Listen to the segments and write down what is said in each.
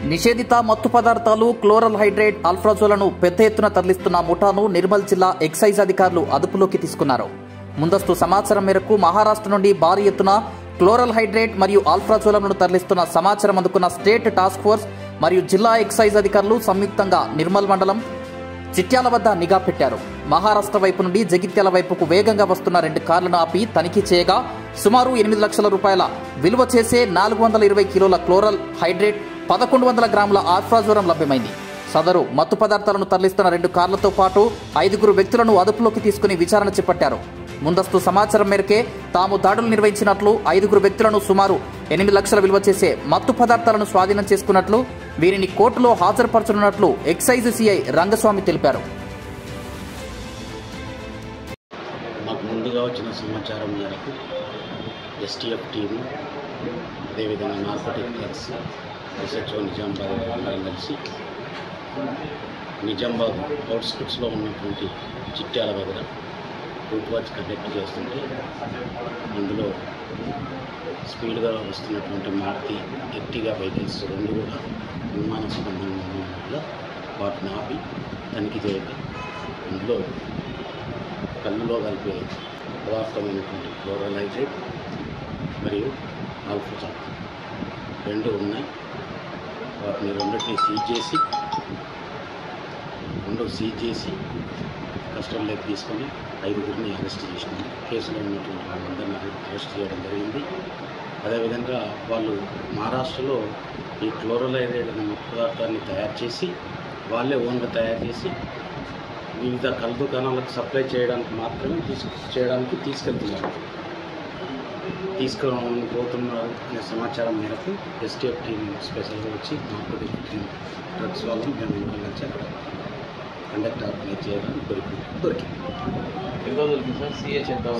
నిషేధిత మత్తు పదార్థాలు క్లోరల్ హైడ్రేట్ అల్ఫ్రాజోలను పెద్ద ఎత్తున తరలిస్తున్న ముఠాను నిర్మల్ జిల్లా ఎక్సైజ్ అధికారులు అదుపులోకి తీసుకున్నారు. ముందస్తు సమాచారం మేరకు మహారాష్ట్ర నుండి భారీ ఎత్తున క్లోరల్ హైడ్రేట్ మరియు అల్ఫ్రాజోలను తరలిస్తున్న సమాచారం అందుకున్న స్టేట్ టాస్క్ ఫోర్స్ మరియు జిల్లా ఎక్సైజ్ అధికారులు సంయుక్తంగా నిర్మల్ మండలం చిట్యాల వద్ద నిఘా పెట్టారు. మహారాష్ట్ర వైపు నుండి జగిత్యాల వైపుకు వేగంగా వస్తున్న 2 కార్లను ఆపి తనిఖీ చేయగా సుమారు 8 లక్షల రూపాయల విలువ చేసే 420 కిలోల క్లోరల్ హైడ్రేట్ 1100 గ్రాముల అల్ఫ్రాజోలం లభ్యమైంది. సదరు మత్తు పదార్థాలను తరలిస్తున్న 2 కార్లతో పాటు 5 వ్యక్తులను అదుపులోకి తీసుకుని విచారణ చేపట్టారు. ముందస్తు సమాచారం మేరకే తాము దాడులు నిర్వహించినట్లు 5 వ్యక్తులను సుమారు 8 లక్షల విలువ చేసే మత్తు పదార్థాలను స్వాధీనం చేసుకున్నట్లు, వీరిని కోర్టులో హాజరుపరచనున్నట్లు ఎక్సైజ్ సిఐ రంగస్వామి తెలిపారు. మాకు ముందుగా వచ్చిన సమాచారం మేరకు ఎస్టీఎఫ్ టీము, అదేవిధంగా నార్కోటిక్ డ్రగ్స్ ఎస్హెచ్ఓ నిజామాబాద్ అందరం కలిసి నిజామాబాద్ అవుట్స్కట్స్లో ఉన్నటువంటి చిట్యాల దగ్గర రూట్ వాచ్ కండక్ట్ చేస్తుంటే అందులో స్పీడ్గా వస్తున్నటువంటి మారుతి ఎర్టిగా వెహికల్స్ 2 కూడా అనుమానాస్పదంగా ఉండడం వల్ల వాటిని ఆపి తనిఖీ చేయగా అందులో కళ్ళులో కలిపే పదార్థమైనటువంటి క్లోరల్ హైడ్రేట్ మరియు అల్ఫ్రాజోలం 2 ఉన్నాయి. వాటిని 2 సీజ్ చేసి కస్టడీలోకి తీసుకొని 5 అరెస్ట్ చేసినాము. కేసులో ఉన్నటువంటి వాళ్ళందరినీ అరెస్ట్ చేయడం జరిగింది. అదేవిధంగా వాళ్ళు మహారాష్ట్రలో ఈ క్లోరల్ హైడ్రేట్ అనే పదార్థాన్ని తయారు చేసి వాళ్ళే ఓన్గా తయారు చేసి వివిధ కళ్ళ దుకాణాలకు సప్లై చేయడానికి మాత్రమే తీసుకుపోతున్నారు అనే సమాచారం మేరకు ఎస్టీఎఫ్ టీం స్పెషల్గా వచ్చి నార్కోటిక్ డ్రగ్స్ వాళ్ళని మేము నుంచి అక్కడ కండక్ట్ ఆర్గనైజ్ చేయడానికి దొరికింది.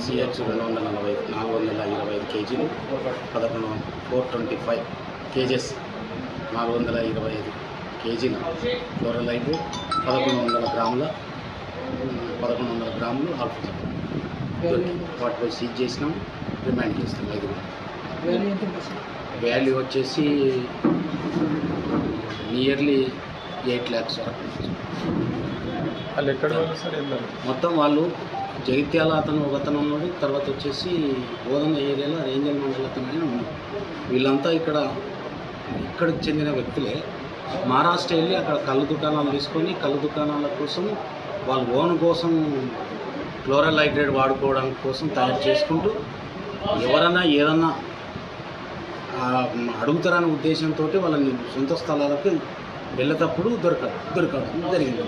సిహెచ్ 425 కేజీలు 425 కేజెస్ 425 కేజీల క్లోరల్ హైడ్రేట్ 1100 గ్రాములు అల్ఫ్రాజోలం దొరికింది. వాటిపై సీజ్ చేసినాం, రిమాండ్ చేస్తాం. 5 వాల్యూ వచ్చేసి నియర్లీ 8 lakhs వరకు. మొత్తం వాళ్ళు జగిత్యాల ఒకతను ఉన్నాడు, తర్వాత వచ్చేసి బోధన ఏరియాలో రేంజల్ మండల అతను ఉన్నాడు. వీళ్ళంతా ఇక్కడికి చెందిన వ్యక్తులే. మహారాష్ట్ర వెళ్ళి అక్కడ కళ్ళు దుకాణాలు తీసుకొని కళ్ళు దుకాణాల కోసం వాళ్ళ ఓన్ కోసం క్లోరల్ హైడ్రేట్ వాడుకోవడానికి కోసం తయారు చేసుకుంటూ ఎవరైనా ఏదన్నా అడుగుతారనే ఉద్దేశంతో వాళ్ళని సొంత స్థలాలకు వెళ్ళేటప్పుడు దొరకడం జరిగింది.